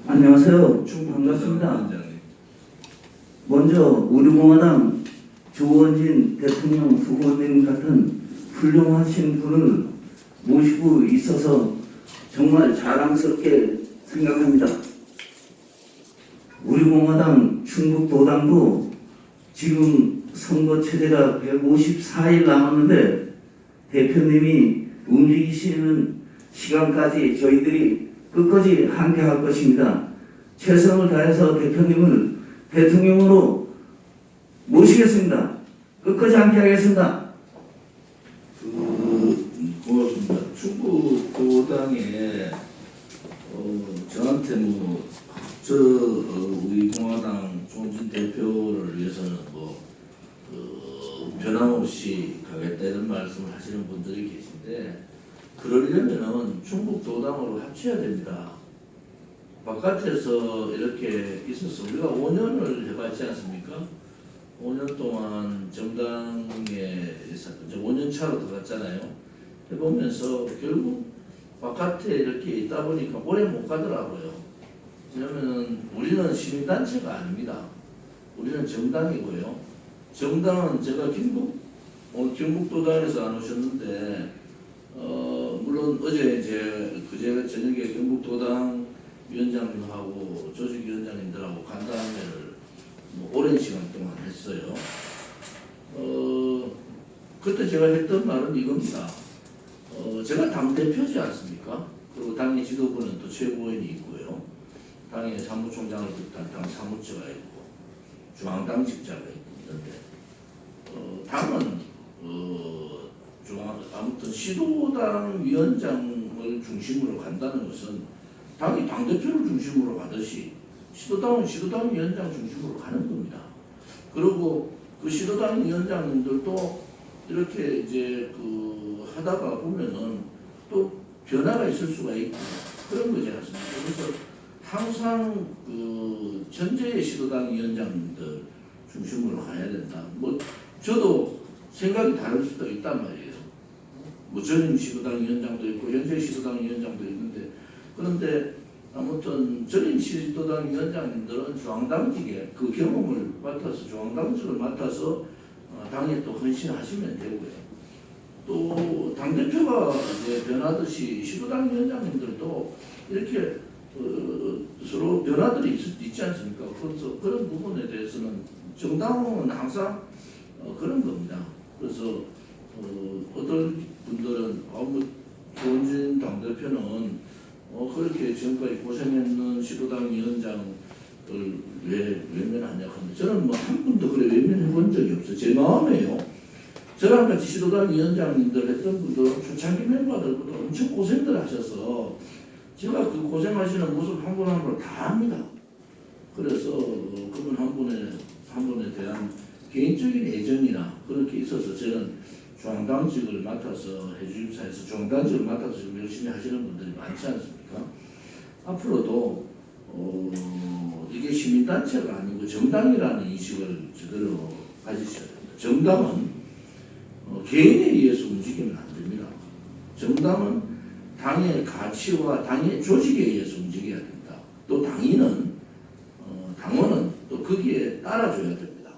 안녕하세요. 반갑습니다. 먼저 우리공화당 조원진 대통령 후보님 같은 훌륭하신 분을 모시고 있어서 정말 자랑스럽게 생각합니다. 우리공화당 충북도당도 지금 선거체제가 154일 남았는데 대표님이 움직이시는 시간까지 저희들이 끝까지 함께할 것입니다. 최선을 다해서 대표님을 대통령으로 모시겠습니다. 끝까지 함께하겠습니다. 고맙습니다. 충북도당에 저한테 우리 공화당 조원진 대표를 위해서는 변함없이 가겠다 이런 말씀을 하시는 분들이 계신데, 그러려면은 충북도당으로 합쳐야 됩니다. 바깥에서 이렇게 있어서 우리가 5년을 해봤지 않습니까? 5년 동안 정당에 5년 차로 들어갔잖아요. 해보면서 결국 바깥에 이렇게 있다 보니까 오래 못 가더라고요. 왜냐면은 우리는 시민단체가 아닙니다. 우리는 정당이고요. 정당은 제가 경북도당에서 안 오셨는데, 물론 어제 그제 저녁에 경북도당 위원장님하고 조직위원장님들하고 간담회를 오랜 시간 동안 했어요. 그때 제가 했던 말은 이겁니다. 제가 당대표지 않습니까? 그리고 당의 지도부는 또 최고위원이 있고요. 당의 사무총장을 비롯한 당 사무처가 있고 중앙당직자가 있는데, 당은 아무튼 시도당 위원장을 중심으로 간다는 것은 당이 당대표를 중심으로 가듯이 시도당은 시도당 위원장 중심으로 가는 겁니다. 그리고 그 시도당 위원장님들도 이렇게 하다가 보면은 또 변화가 있을 수가 있고 그런 거지 않습니까? 그래서 항상 전제의 시도당 위원장님들 중심으로 가야 된다. 저도 생각이 다를 수도 있단 말이에요. 전임 시도당 위원장도 있고 현재 시도당 위원장도 있는데, 그런데 아무튼 전임 시도당 위원장님들은 중앙당직에 그 경험을 맡아서 중앙당직을 맡아서 당에 또 헌신하시면 되고요. 또 당대표가 변하듯이 시도당 위원장님들도 이렇게 서로 변화들이 있지 않습니까? 그래서 그런 부분에 대해서는 정당은 항상 그런 겁니다. 그래서 어떤 분들은 조원진 당대표는 그렇게 지금까지 고생했는 시도당 위원장을 왜 외면하냐 하는데, 저는 한 번도 그래 외면해 본 적이 없어요. 제 마음에요. 저랑 같이 시도당 위원장님들 했던 분들은 초창기 멤버들보다 엄청 고생들 하셔서 제가 그 고생하시는 모습 한 분 한 분 다 압니다. 그래서 그분 한 분에 대한 개인적인 애정이나 그렇게 있어서 저는 중앙당직을 맡아서 해주임사에서 중앙당직을 맡아서 지금 열심히 하시는 분들이 많지 않습니까? 앞으로도 이게 시민단체가 아니고 정당이라는 인식을 제대로 가지셔야 됩니다. 정당은 개인에 의해서 움직이면 안 됩니다. 정당은 당의 가치와 당의 조직에 의해서 움직여야 된다. 또 당원은 또 거기에 따라줘야 됩니다.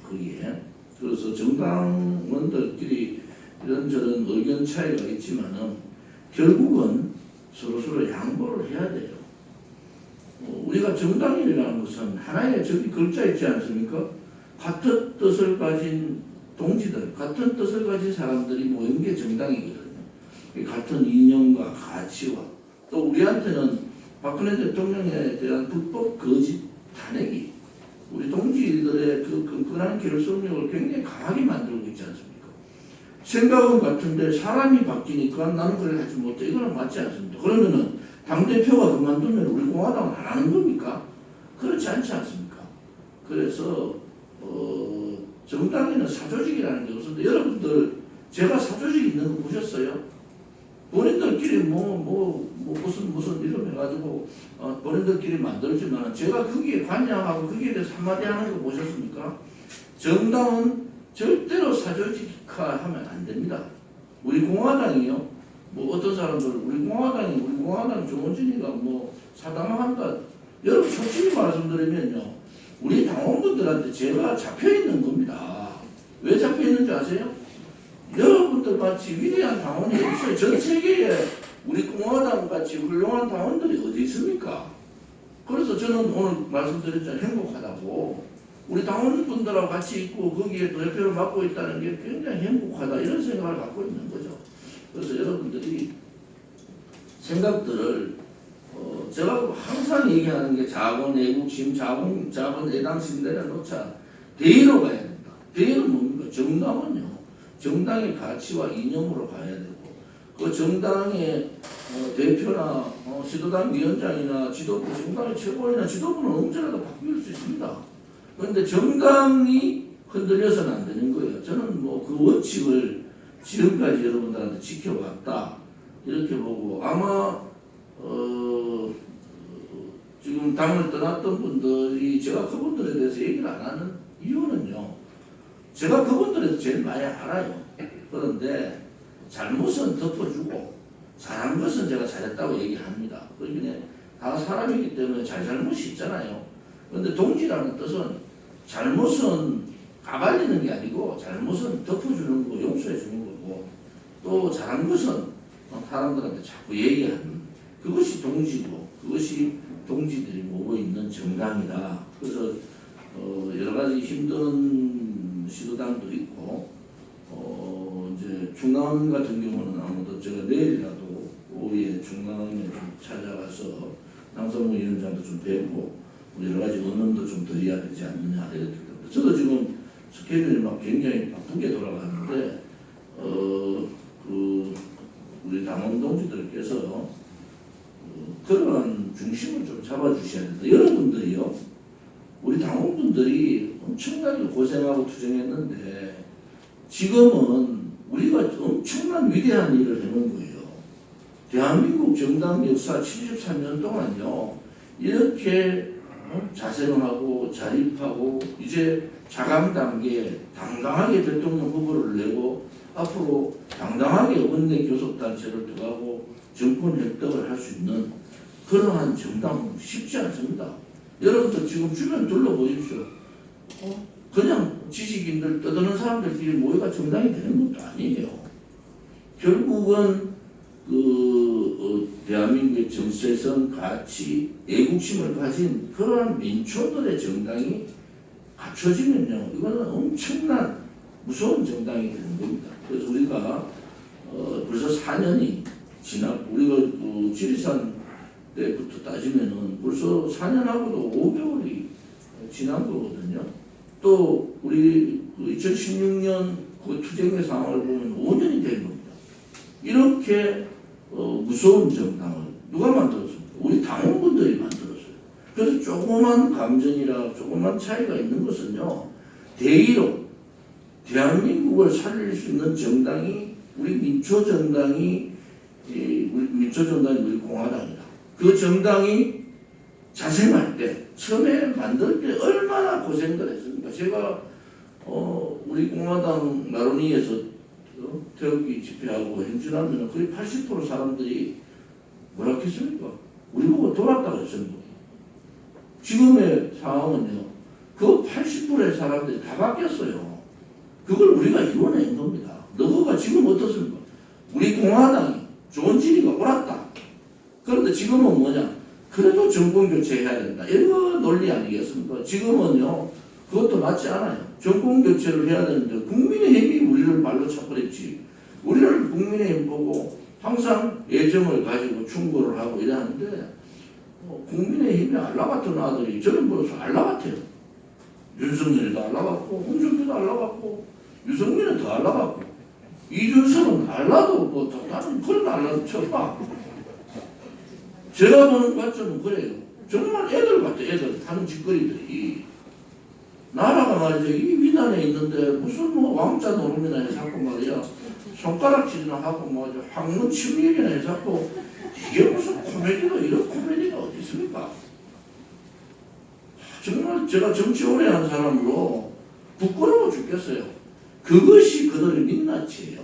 거기에. 그래서 정당원들끼리 이런저런 의견 차이가 있지만은 결국은 서로 양보를 해야 돼요. 우리가 정당이라는 것은 하나의 저기 글자 있지 않습니까? 같은 뜻을 가진 동지들, 같은 뜻을 가진 사람들이 모인 게 정당이거든요. 같은 이념과 가치와 또 우리한테는 박근혜 대통령에 대한 불법 거짓 탄핵이 우리 동지들의 그 끈끈한 결속력을 굉장히 강하게 만들고 있지 않습니까? 생각은 같은데 사람이 바뀌니까 나는 그걸 하지 못해. 이거는 맞지 않습니다. 그러면은 당대표가 그만두면 우리 공화당은 안 하는 겁니까? 그렇지 않지 않습니까? 그래서 정당에는 사조직이라는 게 없는데, 여러분들 제가 사조직 있는 거 보셨어요? 본인들끼리 무슨 이름 해가지고 본인들끼리 만들지만 제가 거기에 관여하고 거기에 대해서 한마디 하는 거 보셨습니까? 정당은 절대로 사조직화하면 안 됩니다. 우리 공화당이요. 뭐 어떤 사람들 우리 공화당 조원진이가 뭐 사당한다. 여러분 솔직히 말씀드리면요, 우리 당원분들한테 제가 잡혀 있는 겁니다. 왜 잡혀 있는지 아세요? 여러분들 같이 위대한 당원이 없어요. 전 세계에 우리 공화당 같이 훌륭한 당원들이 어디 있습니까? 그래서 저는 오늘 말씀드렸잖아요. 행복하다고. 우리 당원분들하고 같이 있고 거기에 또 대표를 맡고 있다는 게 굉장히 행복하다 이런 생각을 갖고 있는 거죠. 그래서 여러분들이 생각들을 제가 항상 얘기하는 게 자본, 애국심, 자본, 애당심 내려놓자. 대의로 가야 된다. 대의는 뭡니까? 정당은요. 정당의 가치와 이념으로 가야 되고 그 정당의 대표나 시도당 위원장이나 지도부, 정당의 최고위나 지도부는 언제라도 바뀔 수 있습니다. 그런데 정당이 흔들려서는 안 되는 거예요. 저는 뭐 그 원칙을 지금까지 여러분들한테 지켜왔다 이렇게 보고 아마 지금 당을 떠났던 분들이 제가 그분들에 대해서 얘기를 안 하는 이유는요. 제가 그분들에서 제일 많이 알아요. 그런데 잘못은 덮어주고 잘한 것은 제가 잘했다고 얘기합니다. 그러니까 다 사람이기 때문에 잘못이 있잖아요. 그런데 동지라는 뜻은 잘못은 까발리는 게 아니고 잘못은 덮어주는 거고 용서해 주는 거고 또 잘한 것은 사람들한테 자꾸 얘기하는 그것이 동지고 그것이 동지들이 모고 있는 정당이다. 그래서 여러 가지 힘든 시도당도 있고 이제 중남 같은 경우는 아무도 제가 내일이라도 오후에 중남에 좀 찾아가서 남성무 위원장도 좀 뵙고 여러 가지 의논도 좀 드려야 되지 않느냐 이렇게 됩니다. 저도 지금 스케줄이 막 굉장히 바쁘게 돌아가는데 그 우리 당원 동지들께서 그러한 중심을 좀 잡아주셔야 된다. 여러분들이요, 우리 당원분들이 엄청나게 고생하고 투쟁했는데 지금은 우리가 엄청난 위대한 일을 해놓은 거예요. 대한민국 정당 역사 73년 동안요 이렇게 자생하고 자립하고 이제 자강 단계에 당당하게 대통령 후보를 내고 앞으로 당당하게 원내 교섭단체를 들어가고 정권 획득을 할 수 있는 그러한 정당은 쉽지 않습니다. 여러분들 지금 주변 둘러보십시오. 그냥 지식인들 떠드는 사람들끼리 모여가 정당이 되는 것도 아니에요. 결국은 대한민국의 정체성, 가치, 애국심을 가진 그러한 민초들의 정당이 갖춰지면요, 이거는 엄청난 무서운 정당이 되는 겁니다. 그래서 우리가 벌써 4년이 지났고 우리가 지리산 때부터 따지면은 벌써 4년하고도 5개월이 지난 거거든요. 또 우리 2016년 그 투쟁의 상황을 보면 5년이 된 겁니다. 이렇게 무서운 정당을 누가 만들었습니까? 우리 당원분들이 만들었어요. 그래서 조그만 감정이라 조그만 차이가 있는 것은요, 대의로 대한민국을 살릴 수 있는 정당이 우리 민초정당이 우리 공화당이다. 그 정당이 자생할 때 처음에 만들 때 얼마나 고생들 했습니까? 제가 우리 공화당 나론이에서 태극기 집회하고 행진하면 거의 80% 사람들이 뭐라 했습니까? 우리 보고 돌았다고 했습니다. 지금의 상황은요, 그 80%의 사람들이 다 바뀌었어요. 그걸 우리가 이뤄낸 겁니다. 너가 지금 어떻습니까? 우리 공화당이 조원진이가 옳았다. 그런데 지금은 뭐냐? 그래도 정권 교체해야 된다. 이런 논리 아니겠습니까? 지금은요, 그것도 맞지 않아요. 정권 교체를 해야 되는데 국민의힘이 우리를 발로 차버렸지. 우리를 국민의힘 보고 항상 애정을 가지고 충고를 하고 이러는데 국민의힘이 알라 같은 아들이 저는 벌써 알라 같아요. 윤석열이도 알라 같고 홍준표도 알라 같고 유승민은 더 알라 같고 이준석은 알라도 뭐 나는 그런 알라도 처음 봐. 제가 보는 관점은 그래요. 정말 애들 같아. 애들 하는 짓거리들이 나라가 말이죠. 이 위단에 있는데 무슨 뭐 왕자 노름이나 해 자꾸 말이야 손가락질이나 하고 뭐 학문 침략이나 해 자꾸 이게 무슨 코미디가 이런 코미디가 어디 있습니까? 정말 제가 정치 오래 한 사람으로 부끄러워 죽겠어요. 그것이 그들의 민낯이에요.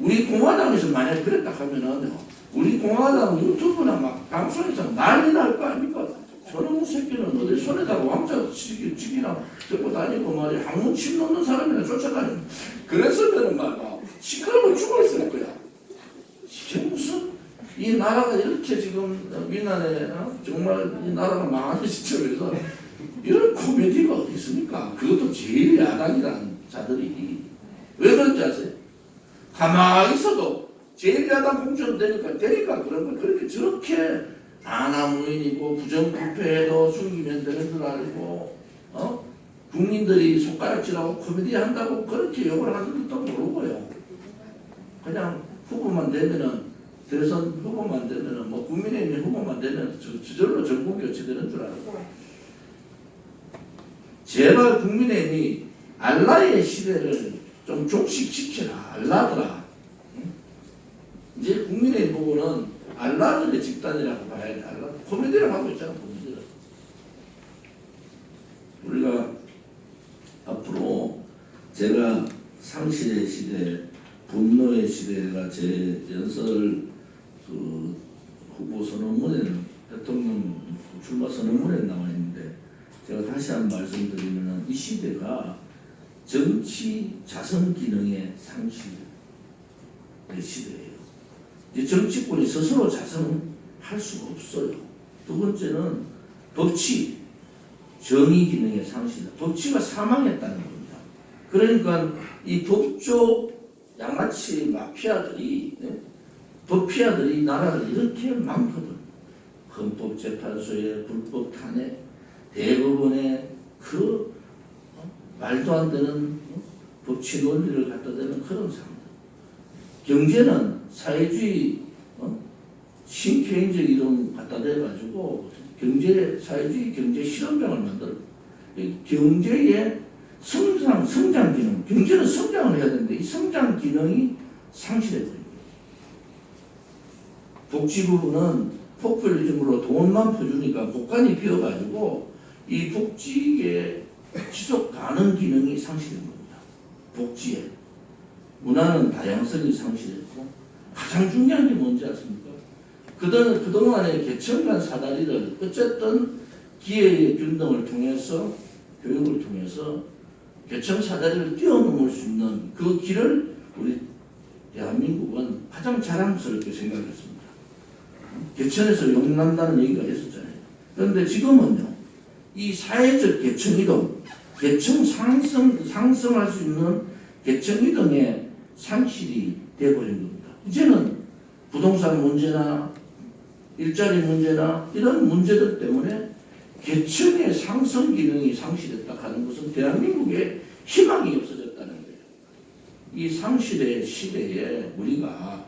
우리 공화당에서 만약 그랬다 하면은 우리 공화당 유튜브나 막 방송에서 난리 날 거 아닙니까? 저놈의 새끼는 어디 손에다가 왕자 직이나 들고 다니고 말이야 항문 침 놓는 사람이나 쫓아다니는 그랬으면은 막 시끄러워 죽었을 거야. 이게 무슨 이 나라가 이렇게 지금 민난에 정말 이 나라가 망하는 시점에서 이런 코미디가 어디 있습니까? 그것도 제일 야당이라는 자들이 왜 그런지 아세요? 가만히 있어도 제일 야당 공천 되니까 그런 걸 그렇게 저렇게 아나무인이고 부정부패도 숨기면 되는 줄 알고 국민들이 손가락질하고 코미디 한다고 그렇게 욕을 하는 것도 모르고요. 그냥 후보만 되면은 대선 후보만 되면은 뭐 국민의힘 후보만 되면 저절로 정권 교체되는 줄 알고 제발 국민의힘이 알라의 시대를 좀 종식시켜라. 알라더라. 이제 국민의힘 보고는 알라들의 집단이라고 봐야 돼. 알라 코미디를 하고 있잖아. 코미디를. 우리가 앞으로 제가 상실의 시대, 분노의 시대가 제 연설 그 후보 선언문에는 대통령 출마 선언문에 나와 있는데 제가 다시 한번 말씀드리면은 이 시대가 정치 자선 기능의 상실의 시대예요. 이제 정치권이 스스로 자성할 수가 없어요. 두 번째는 법치, 정의 기능의 상실. 법치가 사망했다는 겁니다. 그러니까 이 법조 양아치 마피아들이 법피아들이 나라를 이렇게 망거든. 헌법재판소의 불법 탄핵, 대법원의 그 말도 안 되는 법치 논리를 갖다 대는 그런 상황. 경제는 사회주의 신케인적 이름 갖다 대가지고 사회주의 경제 실험장을 만들어. 경제의 성장 기능, 경제는 성장을 해야 되는데 이 성장 기능이 상실해버립니다. 복지 부분은 포퓰리즘으로 돈만 퍼주니까 복간이 비어가지고 이 복지의 지속 가능 기능이 상실된 겁니다. 복지에. 문화는 다양성이 상실했고 가장 중요한 게 뭔지 아십니까? 그동안의 계층 간 사다리를 어쨌든 기회의 균등을 통해서 교육을 통해서 계층 사다리를 뛰어넘을 수 있는 그 길을 우리 대한민국은 가장 자랑스럽게 생각했습니다. 계층에서 용난다는 얘기가 있었잖아요. 그런데 지금은요, 이 사회적 계층 이동, 계층 상승할 수 있는 계층 이동의 상실이 되어버린 겁니다. 이제는 부동산 문제나 일자리 문제나 이런 문제들 때문에 계층의 상승 기능이 상실했다 하는 것은 대한민국에 희망이 없어졌다는 거예요. 이 상실의 시대에 우리가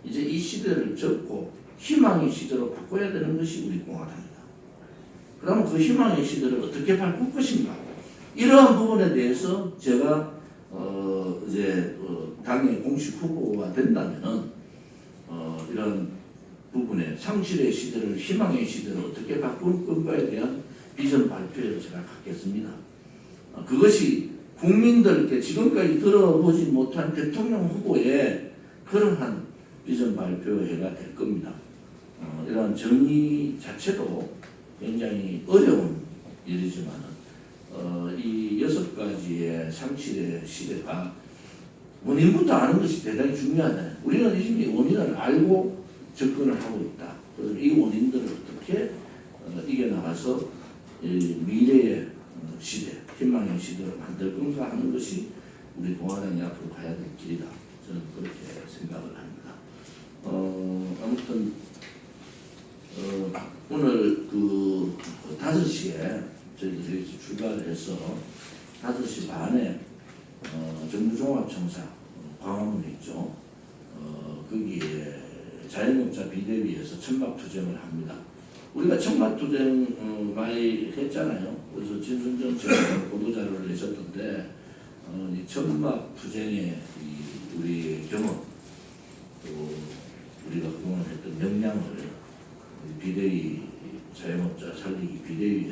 이제 이 시대를 접고 희망의 시대로 바꿔야 되는 것이 우리 공화당이다. 그러면 그 희망의 시대를 어떻게 바꿀 것인가? 이러한 부분에 대해서 제가 당의 공식 후보가 된다면은 이런 부분에 상실의 시대를 희망의 시대로 어떻게 바꿀 건가에 대한 비전 발표를 제가 갖겠습니다. 그것이 국민들께 지금까지 들어보지 못한 대통령 후보의 그러한 비전 발표회가 될 겁니다. 이러한 정의 자체도 굉장히 어려운 일이지만 이 6가지의 상실의 시대가 원인부터 아는 것이 대단히 중요하잖아요. 우리는 이미 원인을 알고 접근을 하고 있다. 그래서 이 원인들을 어떻게 이겨나가서 미래의 시대, 희망의 시대를 만들 건가 하는 것이 우리 공화당이 앞으로 가야 될 길이다. 저는 그렇게 생각을 합니다. 아무튼 오늘 그 5시에 저희들이 출발을 해서 5시 반에 정부종합청사 광화문에 있죠. 거기에 자영업자 비대위에서 천막투쟁을 합니다. 우리가 천막투쟁 많이 했잖아요. 그래서 진순정 씨가 보도자료를 내셨던데 이 천막투쟁의 우리 경험 또 우리가 그동안 했던 역량을 비대위 자영업자 살리기 비대위에